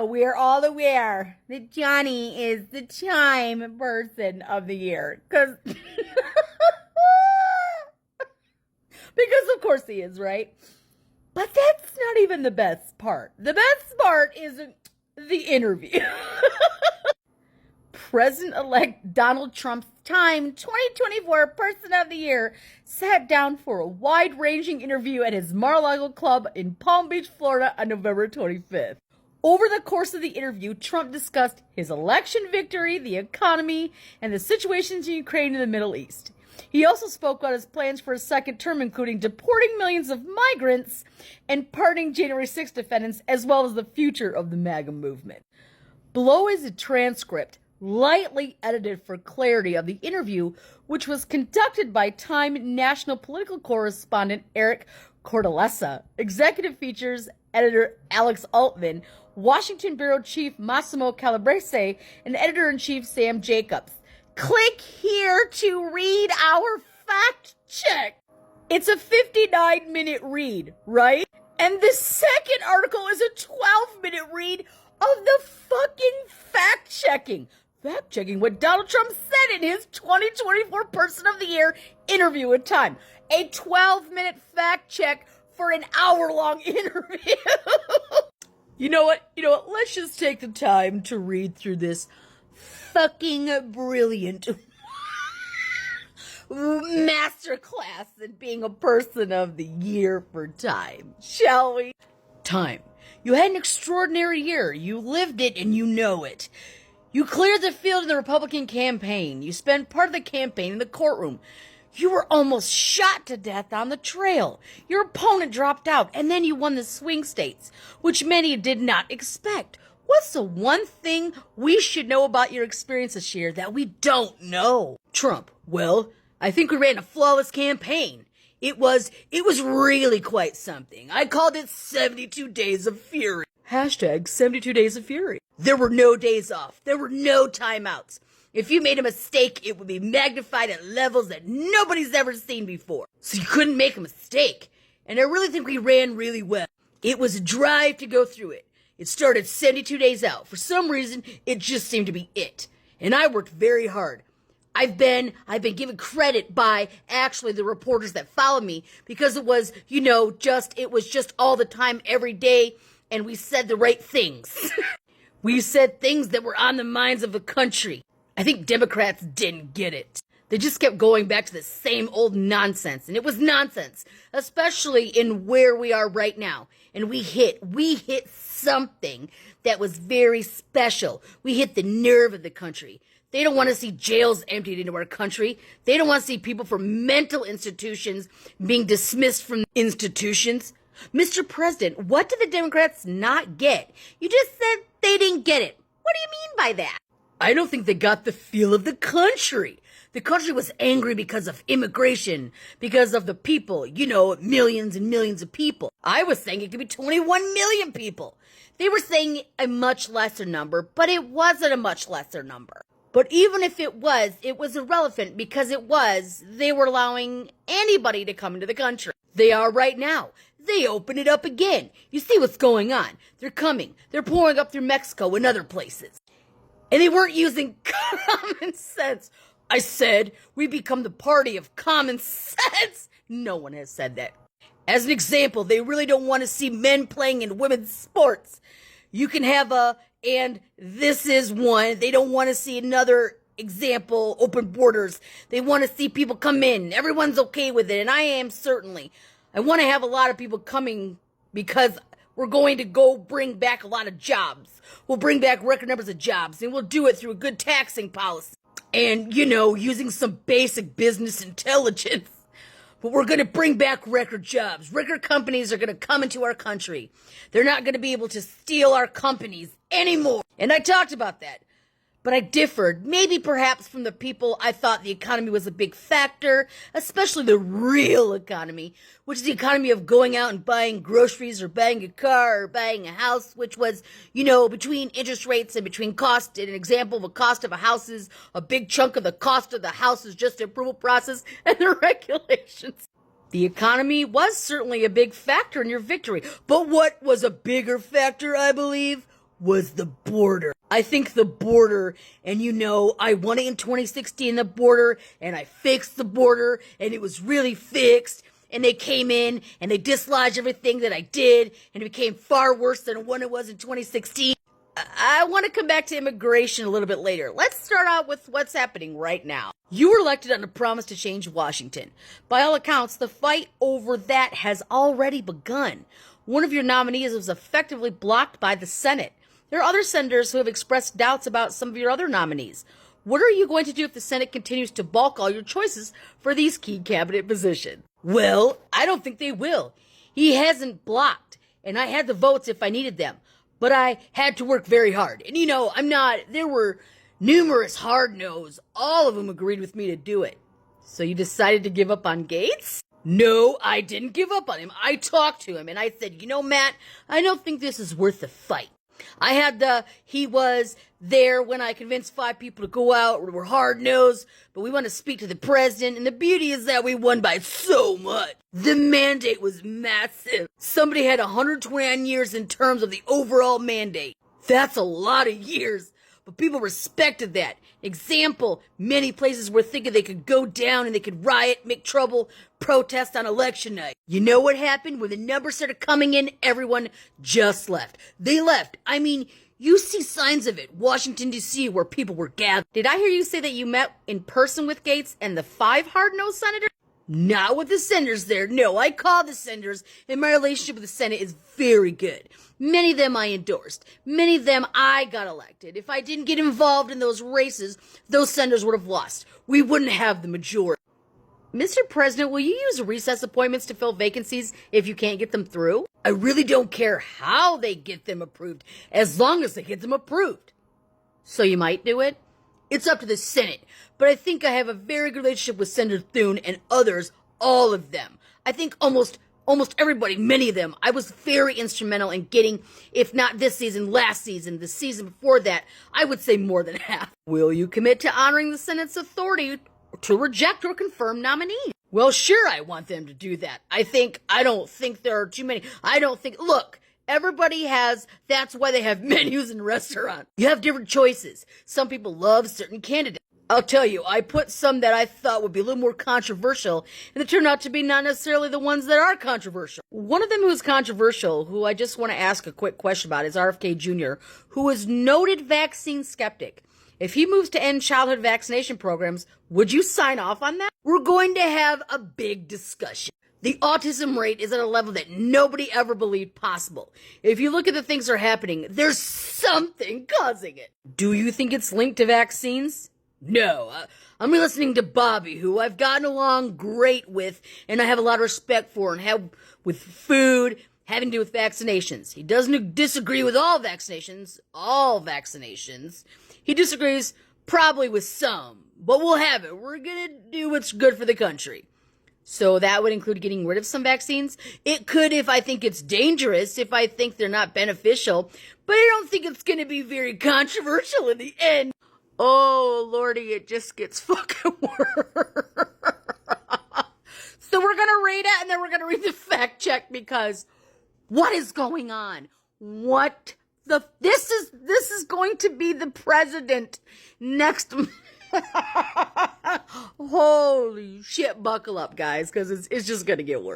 we are all aware that Johnny is the Time Person of the Year. Because of course he is, right? But that's not even the best part. The best part is the interview. President-elect Donald Trump's Time 2024 Person of the Year sat down for a wide-ranging interview at his Mar-a-Lago club in Palm Beach, Florida on November 25th. Over the course of the interview, Trump discussed his election victory, the economy, and the situations in Ukraine and the Middle East. He also spoke about his plans for a second term, including deporting millions of migrants and pardoning January 6 defendants, as well as the future of the MAGA movement. Below is a transcript, lightly edited for clarity, of the interview, which was conducted by Time national political correspondent Eric Cortellessa, executive features editor Alex Altman, Washington bureau chief Massimo Calabrese, and editor-in-chief Sam Jacobs. Click here to read our fact check. It's a 59-minute read, right? And the second article is a 12-minute read of the fucking fact-checking. Fact-checking what Donald Trump said in his 2024 Person of the Year interview with Time. A 12-minute fact check for an hour-long interview. You know what? Let's just take the time to read through this fucking brilliant masterclass in being a Person of the Year for Time, shall we? Time. You had an extraordinary year. You lived it and you know it. You cleared the field in the Republican campaign. You spent part of the campaign in the courtroom. You were almost shot to death on the trail. Your opponent dropped out, and then you won the swing states, which many did not expect. What's the one thing we should know about your experience this year that we don't know? Trump. Well, I think we ran a flawless campaign. It was really quite something. I called it 72 Days of Fury. Hashtag 72 Days of Fury. There were no days off. There were no timeouts. If you made a mistake, it would be magnified at levels that nobody's ever seen before. So you couldn't make a mistake. And I really think we ran really well. It was a drive to go through it. It started 72 days out. For some reason, it just seemed to be it. And I worked very hard. I've been given credit by actually the reporters that followed me because it was just all the time, every day, and we said the right things. We said things that were on the minds of the country. I think Democrats didn't get it. They just kept going back to the same old nonsense, and it was nonsense, especially in where we are right now. And we hit something that was very special. We hit the nerve of the country. They don't want to see jails emptied into our country. They don't want to see people from mental institutions being dismissed from institutions. Mr. President, what did the Democrats not get? You just said they didn't get it. What do you mean by that? I don't think they got the feel of the country. The country was angry because of immigration, because of the people, millions and millions of people. I was saying it could be 21 million people. They were saying a much lesser number, but it wasn't a much lesser number. But even if it was irrelevant because they were allowing anybody to come into the country. They are right now. They open it up again. You see what's going on. They're coming. They're pouring up through Mexico and other places. And they weren't using common sense. I said, we become the party of common sense. No one has said that. As an example, they really don't want to see men playing in women's sports. You can have and this is one. They don't want to see another example, open borders. They want to see people come in. Everyone's okay with it, and I am certainly. I want to have a lot of people coming because we're going to go bring back a lot of jobs. We'll bring back record numbers of jobs, and we'll do it through a good taxing policy. And, using some basic business intelligence. But we're going to bring back record jobs. Record companies are going to come into our country. They're not going to be able to steal our companies anymore. And I talked about that. But I differed, maybe perhaps from the people I thought the economy was a big factor, especially the real economy, which is the economy of going out and buying groceries or buying a car or buying a house, which was, between interest rates and between cost. An example of a cost of a house is a big chunk of the cost of the house is just the approval process and the regulations. The economy was certainly a big factor in your victory. But what was a bigger factor, I believe, was the border. I think the border, and I won it in 2016, the border, and I fixed the border, and it was really fixed, and they came in, and they dislodged everything that I did, and it became far worse than when it was in 2016. I want to come back to immigration a little bit later. Let's start out with what's happening right now. You were elected on a promise to change Washington. By all accounts, the fight over that has already begun. One of your nominees was effectively blocked by the Senate. There are other senators who have expressed doubts about some of your other nominees. What are you going to do if the Senate continues to balk all your choices for these key cabinet positions? Well, I don't think they will. He hasn't blocked, and I had the votes if I needed them. But I had to work very hard. And there were numerous hard no's. All of them agreed with me to do it. So you decided to give up on Gates? No, I didn't give up on him. I talked to him and I said, Matt, I don't think this is worth the fight. He was there when I convinced 5 people to go out. We were hard-nosed, but we want to speak to the president, and the beauty is that we won by so much. The mandate was massive. Somebody had 129 years in terms of the overall mandate. That's a lot of years, but people respected that. Example, many places were thinking they could go down and they could riot, make trouble, protest on election night. You know what happened? When the numbers started coming in, everyone just left. They left. You see signs of it. Washington, D.C., where people were gathered. Did I hear you say that you met in person with Gates and the 5 hard-nosed senators? Not with the senators there. No, I called the senators, and my relationship with the Senate is very good. Many of them I endorsed. Many of them I got elected. If I didn't get involved in those races, those senators would have lost. We wouldn't have the majority. Mr. President, will you use recess appointments to fill vacancies if you can't get them through? I really don't care how they get them approved, as long as they get them approved. So you might do it? It's up to the Senate, but I think I have a very good relationship with Senator Thune and others, all of them. I think almost everybody, many of them, I was very instrumental in getting, if not this season, last season, the season before that, I would say more than half. Will you commit to honoring the Senate's authority to reject or confirm nominees? Well, sure, I want them to do that. I don't think there are too many. Look, that's why they have menus in restaurants. You have different choices. Some people love certain candidates. I'll tell you, I put some that I thought would be a little more controversial, and they turned out to be not necessarily the ones that are controversial. One of them who is controversial, who I just want to ask a quick question about, is RFK Jr., who is noted vaccine skeptic. If he moves to end childhood vaccination programs, would you sign off on that? We're going to have a big discussion. The autism rate is at a level that nobody ever believed possible. If you look at the things that are happening, there's something causing it. Do you think it's linked to vaccines? No. I'm listening to Bobby, who I've gotten along great with, and I have a lot of respect for, and have with food, having to do with vaccinations. He doesn't disagree with all vaccinations. He disagrees probably with some, but we'll have it. We're going to do what's good for the country. So that would include getting rid of some vaccines. It could if I think it's dangerous, if I think they're not beneficial, but I don't think it's going to be very controversial in the end. Oh, Lordy, it just gets fucking worse. So we're going to read it, and then we're going to read the fact check, because what is going on? This is going to be the president next. Holy shit, buckle up, guys, because it's just going to get worse.